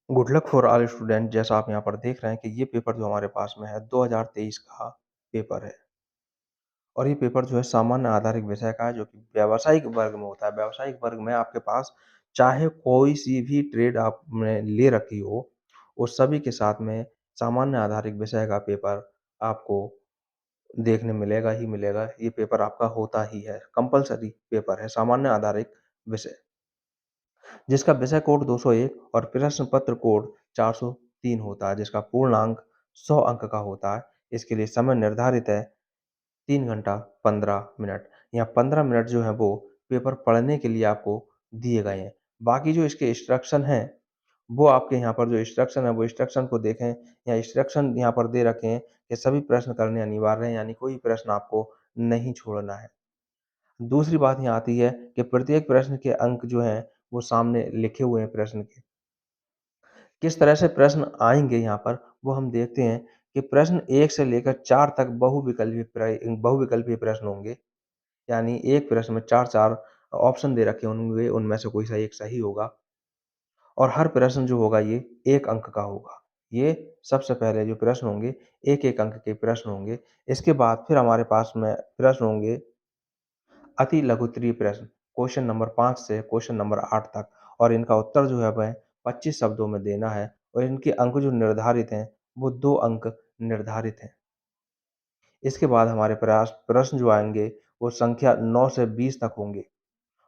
Good luck for all student. जैसा आप यहाँ पर देख रहे हैं कि ये पेपर जो हमारे पास में है 2023 का पेपर है और ये पेपर जो है सामान्य आधारित विषय का है जो कि व्यावसायिक वर्ग में होता है। व्यावसायिक वर्ग में आपके पास चाहे कोई सी भी ट्रेड आपने ले रखी हो, उस सभी के साथ में सामान्य आधारित विषय का पेपर आपको देखने मिलेगा ही मिलेगा। ये पेपर आपका होता ही है, कंपल्सरी पेपर है, सामान्य आधारित विषय। जिसका विषय कोड 201 और प्रश्न पत्र कोड 403 होता है, जिसका पूर्णांक 100 अंक का होता है। इसके लिए समय निर्धारित है 3 घंटा 15 मिनट। यहाँ 15 मिनट जो है वो पेपर पढ़ने के लिए आपको दिए गए हैं। बाकी जो इसके इंस्ट्रक्शन हैं, वो आपके यहाँ पर जो इंस्ट्रक्शन है वो इंस्ट्रक्शन को देखें। यहाँ इंस्ट्रक्शन यहाँ पर दे रखे हैं कि सभी प्रश्न करने अनिवार्य हैं, यानी कोई प्रश्न आपको नहीं छोड़ना है। दूसरी बात यहाँ आती है कि प्रत्येक प्रश्न के अंक जो हैं वो सामने लिखे हुए हैं प्रश्न के। किस तरह से प्रश्न आएँगे यहाँ पर वो हम देखते हैं कि प्रश्न 1 से लेकर 4 तक बहुविकल्पीय प्रश्न होंगे। यानी एक प्रश्न में 4-4 ऑप्शन दे रखे होंगे, उनमें से कोई सा एक सही होगा और हर प्रश्न जो होगा ये 1 अंक का होगा। ये सबसे पहले जो प्रश्न होंगे 1-1 अंक के प्रश्न होंगे। इसके बाद फिर हमारे पास में प्रश्न होंगे अति लघुत्तरीय प्रश्न, क्वेश्चन नंबर 5 से क्वेश्चन नंबर 8 तक, और इनका उत्तर जो है वह 25 शब्दों में देना है और इनके अंक जो निर्धारित हैं वो 2 अंक निर्धारित हैं। इसके बाद हमारे पास प्रश्न जो आएँगे वो संख्या 9 से 20 तक होंगे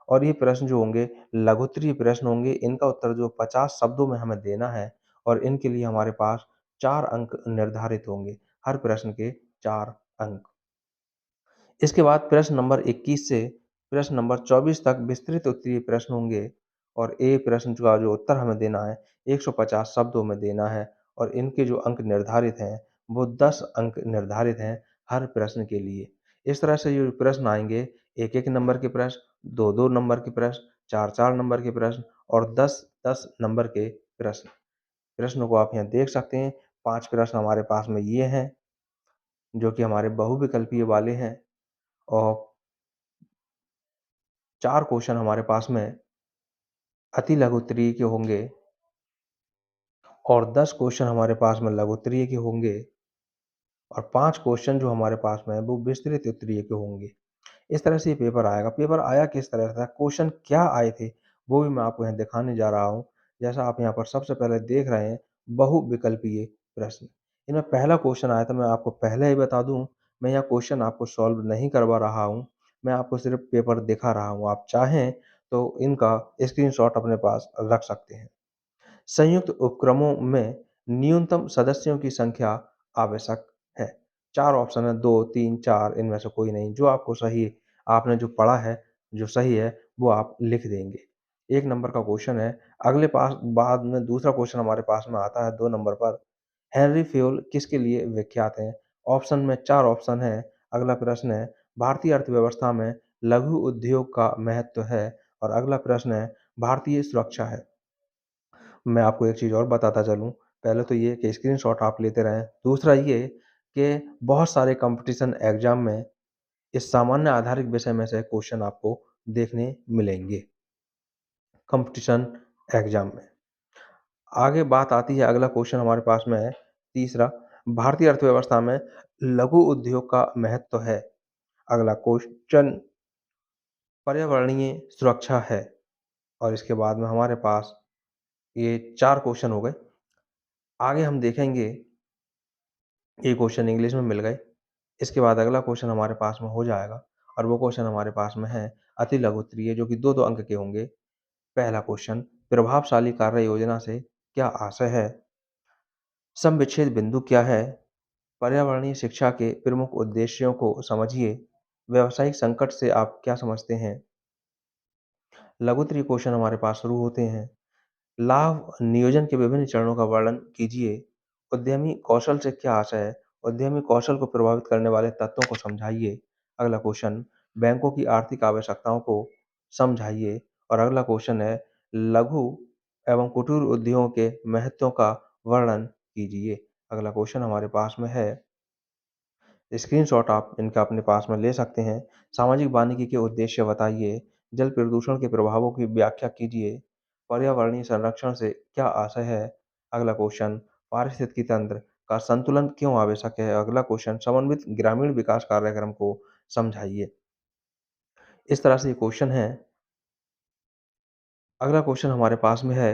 और ये प्रश्न जो होंगे लघुत्तरीय प्रश्न होंगे। इनका उत्तर जो 50 शब्दों में हमें देना है और इनके लिए हमारे पास 4 अंक निर्धारित होंगे, हर प्रश्न के 4 अंक। इसके बाद प्रश्न नंबर 21 से प्रश्न नंबर 24 तक विस्तृत उत्तरीय प्रश्न होंगे और ए प्रश्न का जो उत्तर हमें देना है 150 शब्दों में देना है और इनके जो अंक निर्धारित हैं वो 10 अंक निर्धारित हैं हर प्रश्न के लिए। इस तरह से जो प्रश्न आएंगे 1-1 नंबर के प्रश्न, 2-2 नंबर के प्रश्न, 4-4 नंबर के प्रश्न और 10-10 नंबर के प्रश्न। प्रश्नों को आप यहाँ देख सकते हैं। 5 प्रश्न हमारे पास में ये हैं जो कि हमारे बहुविकल्पीय वाले हैं और 4 क्वेश्चन हमारे पास में अति लघुत्तरीय के होंगे और 10 क्वेश्चन हमारे पास में लघुत्तरीय के होंगे और 5 क्वेश्चन जो हमारे पास में है वो विस्तृत उत्तरीय के होंगे। इस तरह से ये पेपर आएगा। पेपर आया किस तरह से था, क्वेश्चन क्या आए थे, वो भी मैं आपको यहाँ दिखाने जा रहा हूँ। जैसा आप यहाँ पर सबसे पहले देख रहे हैं बहुविकल्पीय प्रश्न। इनमें पहला क्वेश्चन आया था, मैं आपको पहले ही बता दूँ, मैं यहाँ क्वेश्चन आपको सॉल्व नहीं करवा रहा हूँ, मैं आपको सिर्फ पेपर दिखा रहा हूँ। आप चाहें तो इनका स्क्रीनशॉट अपने पास रख सकते हैं। संयुक्त उपक्रमों में न्यूनतम सदस्यों की संख्या आवश्यक है। 4 ऑप्शन है, 2, 3, 4, इनमें से कोई नहीं। जो आपको सही आपने जो पढ़ा है, जो सही है, वो आप लिख देंगे। 1 नंबर का क्वेश्चन है। अगले पास बाद में दूसरा क्वेश्चन हमारे पास में आता है 2 नंबर पर। हेनरी फ्यूल किसके लिए विख्यात हैं? ऑप्शन में 4 ऑप्शन हैं। अगला प्रश्न है, भारतीय अर्थव्यवस्था में लघु उद्योग का महत्व है और अगला प्रश्न है, भारतीय सुरक्षा है। मैं आपको एक चीज़ और बताता चलूँ, पहले तो ये कि स्क्रीनशॉट आप लेते रहें। दूसरा ये कि बहुत सारे कॉम्पिटिशन एग्ज़ाम में इस सामान्य आधारित विषय में से क्वेश्चन आपको देखने मिलेंगे, कॉम्पिटिशन एग्ज़ाम में। आगे बात आती है, अगला क्वेश्चन हमारे पास में है तीसरा, भारतीय अर्थव्यवस्था में लघु उद्योग का महत्व है। अगला क्वेश्चन पर्यावरणीय सुरक्षा है और इसके बाद में हमारे पास ये 4 क्वेश्चन हो गए। आगे हम देखेंगे, ये क्वेश्चन इंग्लिश में मिल गए। इसके बाद अगला क्वेश्चन हमारे पास में हो जाएगा और वो क्वेश्चन हमारे पास में है अति लघुत्तरीय जो कि 2-2 अंक के होंगे। पहला क्वेश्चन, प्रभावशाली कार्य योजना से क्या आशय है? समविच्छेद बिंदु क्या है? पर्यावरणीय शिक्षा के प्रमुख उद्देश्यों को समझिए। व्यावसायिक संकट से आप क्या समझते हैं? लघुत्तरीय क्वेश्चन हमारे पास शुरू होते हैं। लाभ नियोजन के विभिन्न चरणों का वर्णन कीजिए। उद्यमी कौशल से क्या आशय है? उद्यमी कौशल को प्रभावित करने वाले तत्वों को समझाइए। अगला क्वेश्चन, बैंकों की आर्थिक आवश्यकताओं को समझाइए और अगला क्वेश्चन है, लघु एवं कुटीर उद्योगों के महत्व का वर्णन कीजिए। अगला क्वेश्चन हमारे पास में है, स्क्रीनशॉट आप इनका अपने पास में ले सकते हैं। सामाजिक वानिकी के उद्देश्य बताइए। जल प्रदूषण के प्रभावों की व्याख्या कीजिए। पर्यावरणीय संरक्षण से क्या आशय है? अगला क्वेश्चन, पारिस्थितिकी तंत्र का संतुलन क्यों आवश्यक है? अगला क्वेश्चन, समन्वित ग्रामीण विकास कार्यक्रम को समझाइए। इस तरह से ये क्वेश्चन है। अगला क्वेश्चन हमारे पास में है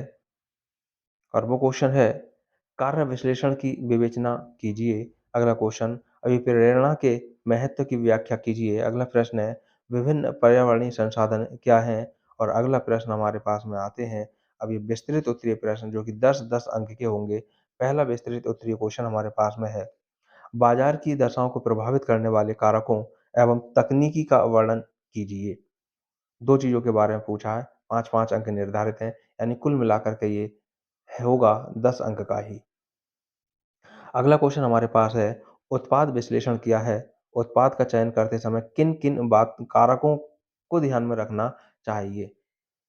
और वो क्वेश्चन है, कार्य विश्लेषण की विवेचना कीजिए। अगला क्वेश्चन, अभिप्रेरणा के महत्व की व्याख्या कीजिए। अगला प्रश्न है, विभिन्न पर्यावरणीय संसाधन क्या हैं? और अगला प्रश्न हमारे पास में आते हैं, अब ये विस्तृत उत्तरीय प्रश्न जो कि 10-10 अंक के होंगे। पहला विस्तृत उत्तरीय क्वेश्चन हमारे पास में है, बाजार की दशाओं को प्रभावित करने वाले कारकों एवं तकनीकी का वर्णन कीजिए। 2 चीज़ों के बारे में पूछा है, 5-5 अंक निर्धारित हैं, यानी कुल मिलाकर के ये होगा 10 अंक का ही। अगला क्वेश्चन हमारे पास है, उत्पाद विश्लेषण किया है। उत्पाद का चयन करते समय किन-किन बात कारकों को ध्यान में रखना चाहिए?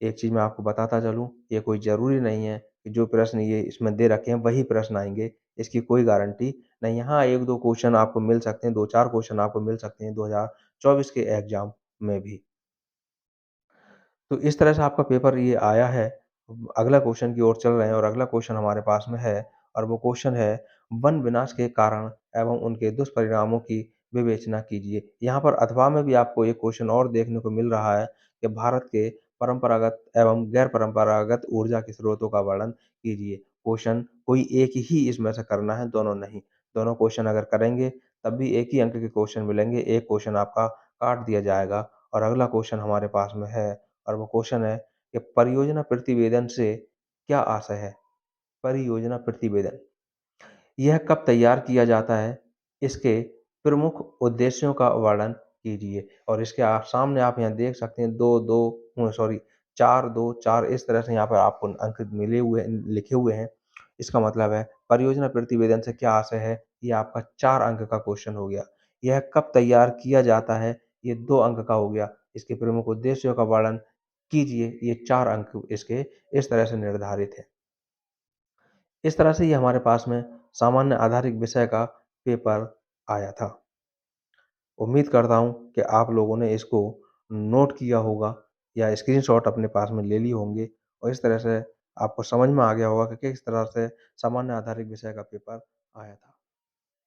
एक चीज़ मैं आपको बताता चलूँ, ये कोई ज़रूरी नहीं है कि जो प्रश्न ये इसमें दे रखे हैं वही प्रश्न आएँगे, इसकी कोई गारंटी नहीं है। हाँ, 1-2 क्वेश्चन आपको मिल सकते हैं, 2-4 क्वेश्चन आपको मिल सकते हैं 2024 के एग्ज़ाम में भी। तो इस तरह से आपका पेपर ये आया है। अगला क्वेश्चन की ओर चल रहे हैं और अगला क्वेश्चन हमारे पास में है और वो क्वेश्चन है, वन विनाश के कारण एवं उनके दुष्परिणामों की विवेचना कीजिए। यहाँ पर अथवा में भी आपको एक क्वेश्चन और देखने को मिल रहा है कि भारत के परंपरागत एवं गैर परंपरागत ऊर्जा के स्रोतों का वर्णन कीजिए। क्वेश्चन कोई एक ही इसमें से करना है, दोनों नहीं। दोनों क्वेश्चन अगर करेंगे तब भी एक ही अंक के क्वेश्चन मिलेंगे, एक क्वेश्चन आपका काट दिया जाएगा। और अगला क्वेश्चन हमारे पास में है और वो क्वेश्चन है कि परियोजना प्रतिवेदन से क्या आशय है? परियोजना प्रतिवेदन, यह कब तैयार किया जाता है? इसके प्रमुख उद्देश्यों का वर्णन कीजिए। और इसके आप सामने आप यहाँ देख सकते हैं 2-2 सॉरी 4-2-4 इस तरह से यहाँ पर आपको अंक मिले हुए लिखे हुए हैं। इसका मतलब है परियोजना प्रतिवेदन से क्या आशय है? ये आपका 4 अंक का क्वेश्चन हो गया। यह कब तैयार किया जाता है? ये 2 अंक का हो गया। इसके प्रमुख उद्देश्यों का वर्णन कीजिए, ये 4 अंक इसके इस तरह से निर्धारित हैं। इस तरह से ये हमारे पास में सामान्य आधारित विषय का पेपर आया था। उम्मीद करता हूँ कि आप लोगों ने इसको नोट किया होगा या स्क्रीनशॉट अपने पास में ले लिए होंगे और इस तरह से आपको समझ में आ गया होगा कि किस तरह से सामान्य आधारित विषय का पेपर आया था।